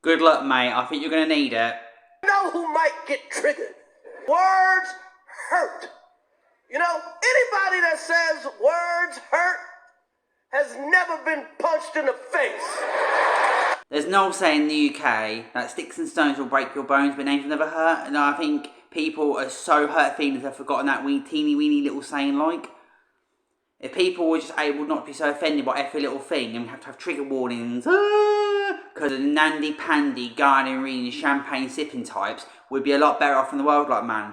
Good luck, mate. I think you're going to need it. You know who might get triggered? Words hurt. You know, anybody that says words hurt has never been punched in the face. There's no saying in the UK that sticks and stones will break your bones, but names will never hurt. And I think people are so hurt feelings they've forgotten that teeny weeny little saying like. If people were just able not to be so offended by every little thing and we have to have trigger warnings, because of the nandy-pandy, garden-reading, champagne-sipping types, we'd be a lot better off in the world, like, man.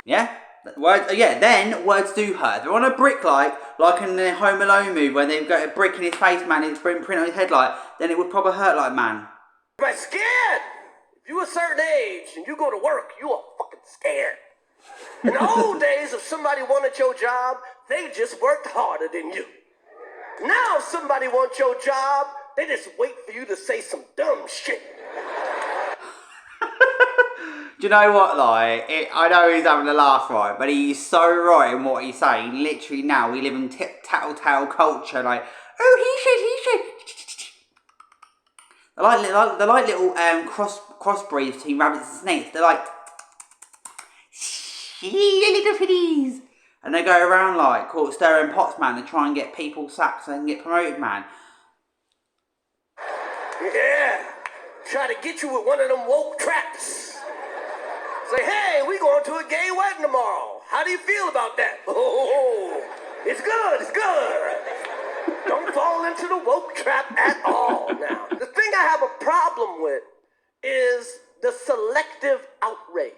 Yeah? Then words do hurt. If they're on a brick like in the Home Alone movie, when they've got a brick in his face, man, it's print on his head, like, then it would probably hurt, like, man. But scared! If you a certain age and you go to work, you are fucking scared. In the old days, if somebody wanted your job, they just worked harder than you. Now if somebody wants your job, they just wait for you to say some dumb shit. Do you know what, like, I know he's having a laugh, right, but he's so right in what he's saying. Literally now, we live in tattletale culture, like, oh, he said. They're like little crossbreeds between rabbits and snakes. They're like, little pretties. And they go around like, caught stirring pots, man, to try and get people sacked so they can get promoted, man. Yeah, try to get you with one of them woke traps. Say, hey, we going to a gay wedding tomorrow. How do you feel about that? Oh, it's good, it's good. Don't fall into the woke trap at all now. The thing I have a problem with is the selective outrage.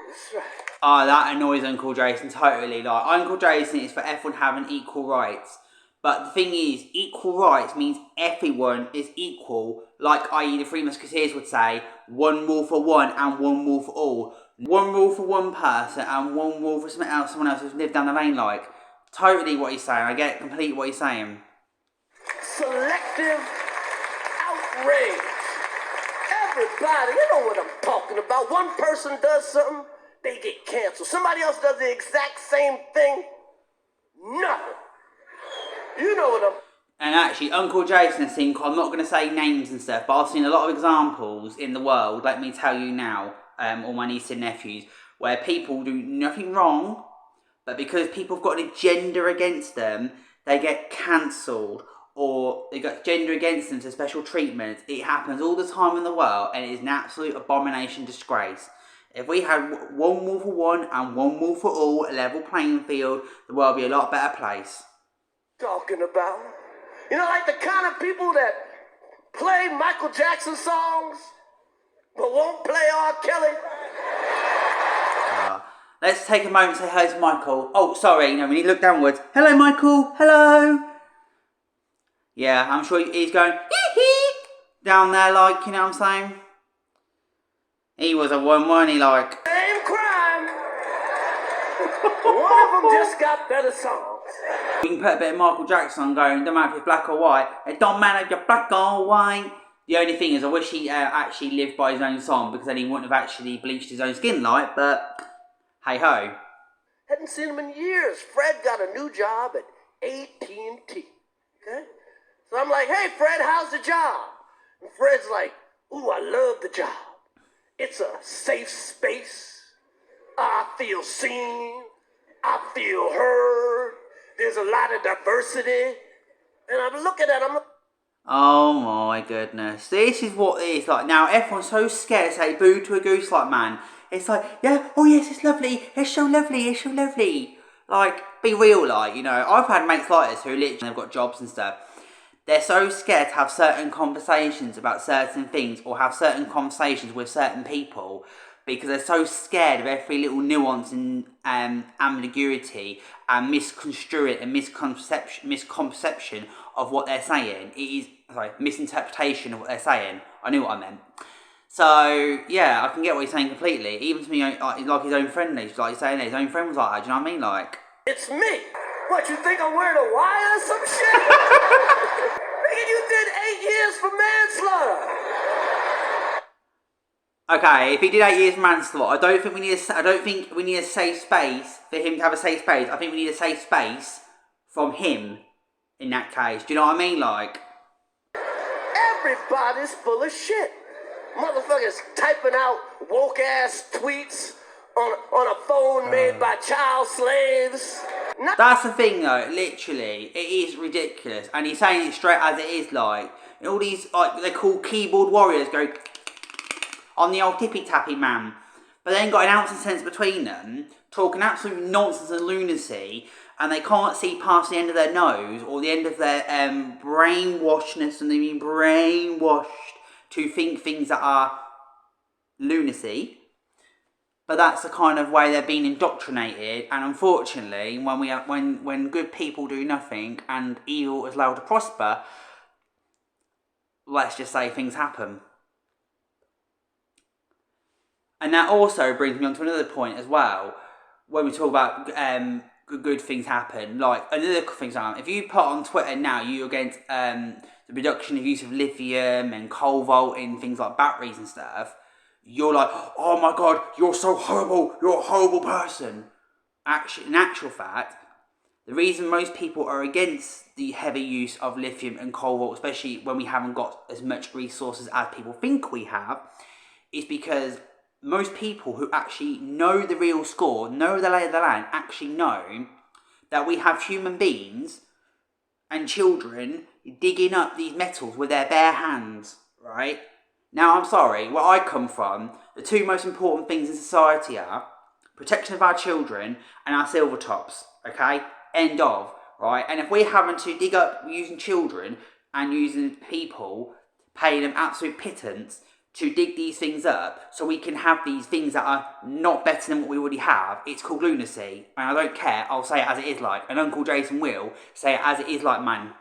That's right. Oh, that annoys Uncle Jason totally. Like, Uncle Jason is for everyone having equal rights. But the thing is, equal rights means everyone is equal. Like, i.e. the Three Musketeers would say, one rule for one and one rule for all. One rule for one person and one rule for someone else who's lived down the lane, like. Totally what he's saying. I get completely what he's saying. Selective outrage. Everybody, you know what I'm talking about. One person does something, they get canceled. Somebody else does the exact same thing, nothing. You know what I'm... And actually, Uncle Jason has seen, I'm not going to say names and stuff, but I've seen a lot of examples in the world, let me tell you now, all my nieces and nephews, where people do nothing wrong, but because people have got an agenda against them, they get cancelled, or they got gender against them to special treatment. It happens all the time in the world, and it is an absolute abomination, disgrace. If we had one rule for one and one rule for all, a level playing field, the world would be a lot better place. Talking about, you know, like the kind of people that play Michael Jackson songs but won't play R. Kelly. Let's take a moment to say hello to Michael. Oh, sorry, no, we need to look downwards. Hello, Michael. Hello. Yeah, I'm sure he's going hee down there, like, you know what I'm saying? He was a one, wasn't he, like? Same crime. One of them just got better songs. We can put a bit of Michael Jackson on going, don't matter if it's black or white. It don't matter if you're black or white. The only thing is, I wish he actually lived by his own song, because then he wouldn't have actually bleached his own skin, like, but hey ho. Hadn't seen him in years. Fred got a new job at AT&T. Okay? So I'm like, hey, Fred, how's the job? And Fred's like, ooh, I love the job. It's a safe space. I feel seen. I feel heard. There's a lot of diversity. And I'm looking at him. Oh my goodness. This is what it is like. Now, everyone's so scared to say boo to a goose, like, man. It's like, yeah, oh yes, it's lovely. It's so lovely. It's so lovely. Like, be real, like, you know. I've had mates like this who literally have got jobs and stuff. They're so scared to have certain conversations about certain things or have certain conversations with certain people because they're so scared of every little nuance and ambiguity and misconstruing and misconception of what they're saying. It is, misinterpretation of what they're saying. I knew what I meant. So, yeah, I can get what he's saying completely. Even to me, like his own friend, like saying his own friend was like that, do you know what I mean? Like, it's me. What, you think I'm wearing a wire or some shit? Nigga, you did 8 years for manslaughter. Okay, if he did 8 years for manslaughter, I don't think we need a safe space for him to have a safe space. I think we need a safe space from him in that case. Do you know what I mean? Like, Everybody's full of shit. Motherfuckers typing out woke-ass tweets on a phone made by child slaves. That's the thing though, literally, it is ridiculous. And he's saying it straight as it is, like, and all these, like, they're called keyboard warriors go on the old tippy-tappy man. But they ain't got an ounce of sense between them, talking absolute nonsense and lunacy, and they can't see past the end of their nose, or the end of their brainwashedness, and they've been brainwashed to think things that are lunacy. But that's the kind of way they're being indoctrinated, and unfortunately, when good people do nothing and evil is allowed to prosper, let's just say things happen. And that also brings me on to another point as well, when we talk about good things happen. Like, another thing, if you put on Twitter now, you're against the reduction of use of lithium and coal vaulting, things like batteries and stuff, you're like, oh my god, you're so horrible, you're a horrible person. Actually, in actual fact, the reason most people are against the heavy use of lithium and coal vault, especially when we haven't got as much resources as people think we have, is because most people who actually know the real score, know the lay of the land, actually know that we have human beings and children digging up these metals with their bare hands, right? Now, I'm sorry, where I come from, the two most important things in society are protection of our children and our silver tops, okay? End of, right? And if we're having to dig up using children and using people, paying them absolute pittance to dig these things up so we can have these things that are not better than what we already have, it's called lunacy. And I don't care, I'll say it as it is like. And Uncle Jason will say it as it is like, man.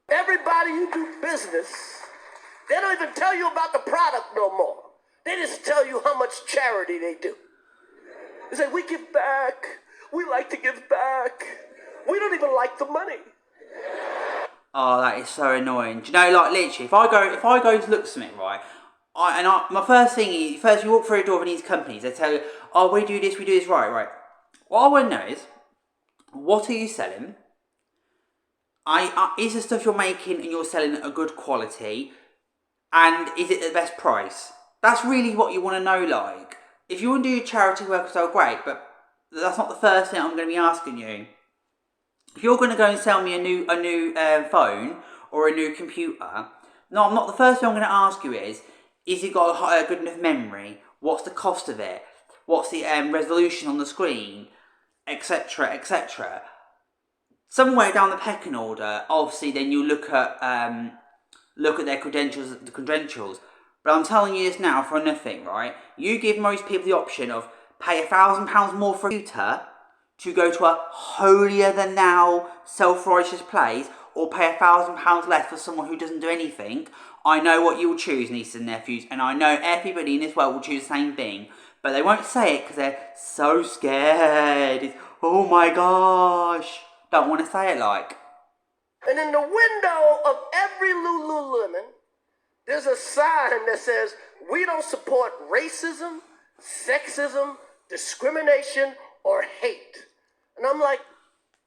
Everybody you do business, they don't even tell you about the product no more. They just tell you how much charity they do. They say, we give back. We like to give back. We don't even like the money. Oh, that is so annoying. Do you know, like, literally, if I go to look at something, right, my first thing is, first you walk through a door of these companies, they tell you, oh, we do this, right. What I want to know is, what are you selling? Is the stuff you're making and you're selling at a good quality? And is it the best price? That's really what you want to know, like. If you want to do charity work, so great, but that's not the first thing I'm going to be asking you. If you're going to go and sell me a new phone or a new computer, no, the first thing I'm going to ask you is it got a good enough memory? What's the cost of it? What's the resolution on the screen? Etc, etc. Somewhere down the pecking order, obviously, then you look at their credentials. But I'm telling you this now for nothing, right? You give most people the option of pay £1,000 more for a computer to go to a holier-than-thou, self-righteous place, or pay £1,000 less for someone who doesn't do anything. I know what you will choose, nieces and nephews, and I know everybody in this world will choose the same thing. But they won't say it because they're so scared. It's, oh my gosh. Don't want to say it like. And in the window of every Lululemon, there's a sign that says, we don't support racism, sexism, discrimination, or hate. And I'm like,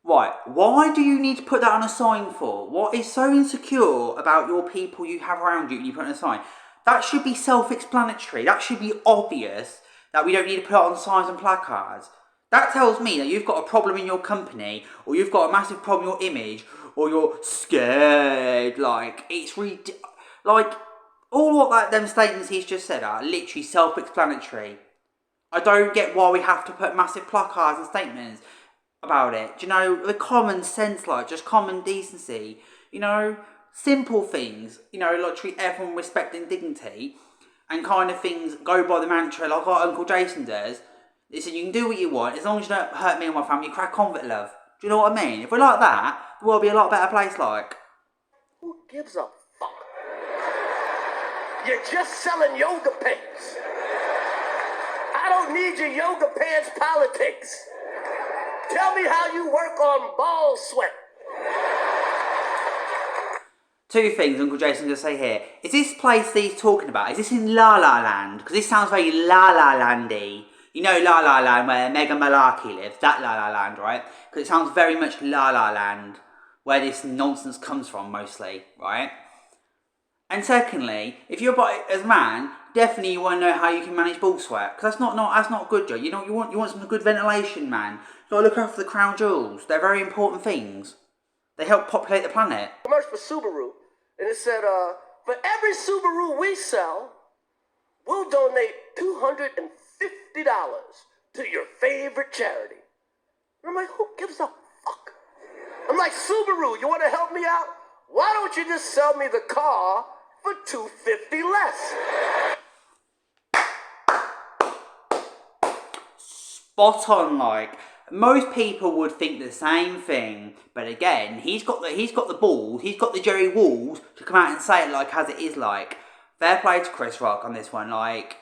right, why do you need to put that on a sign for? What is so insecure about your people you have around you and you put on a sign? That should be self-explanatory. That should be obvious that we don't need to put it on signs and placards. That tells me that you've got a problem in your company, or you've got a massive problem in your image, or you're scared. Like, it's like, all what them statements he's just said are literally self-explanatory. I don't get why we have to put massive placards and statements about it. Do you know, the common sense, like, just common decency. You know, simple things. You know, like, treat everyone with respect and dignity. And kind of things, go by the mantra like what Uncle Jason does. He said, you can do what you want, as long as you don't hurt me and my family, crack on with it, love. Do you know what I mean? If we're like that, the world will be a lot better place, like. who gives a fuck? You're just selling yoga pants. I don't need your yoga pants politics. Tell me how you work on ball sweat. Two things Uncle Jason's going to say here. Is this place that he's talking about, is this in La La Land? Because this sounds very La La Landy. You know La La Land where Mega Malarkey lives? That La La Land, right? Because it sounds very much La La Land, where this nonsense comes from mostly, right? And secondly, if you're as a man, definitely you want to know how you can manage ball sweat, because that's not good, Joe. You know, you want some good ventilation, man. You got to look after the crown jewels. They're very important things. They help populate the planet. Commercial for Subaru, and it said, for every Subaru we sell, we'll donate $250 to your favorite charity. And I'm like, who gives a fuck? I'm like, Subaru, you want to help me out? Why don't you just sell me the car for $250 less? Spot on, like. Most people would think the same thing, but again, he's got the balls, he's got the Jerry Walls to come out and say it like as it is, like. Fair play to Chris Rock on this one, like,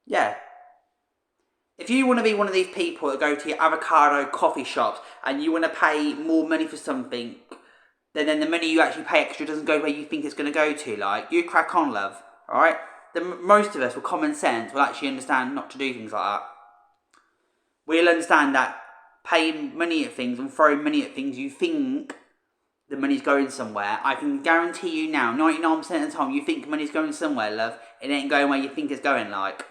yeah. If you want to be one of these people that go to your avocado coffee shops and you want to pay more money for something, then the money you actually pay extra doesn't go where you think it's going to go to, like, you crack on, love, alright? Most of us with common sense will actually understand not to do things like that. We'll understand that paying money at things and throwing money at things you think the money's going somewhere. I can guarantee you now, 99% of the time you think money's going somewhere, love. It ain't going where you think it's going, like.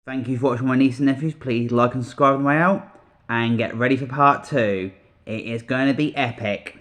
Thank you for watching my niece and nephews. Please like and subscribe on the way out. And get ready for part 2. It is going to be epic.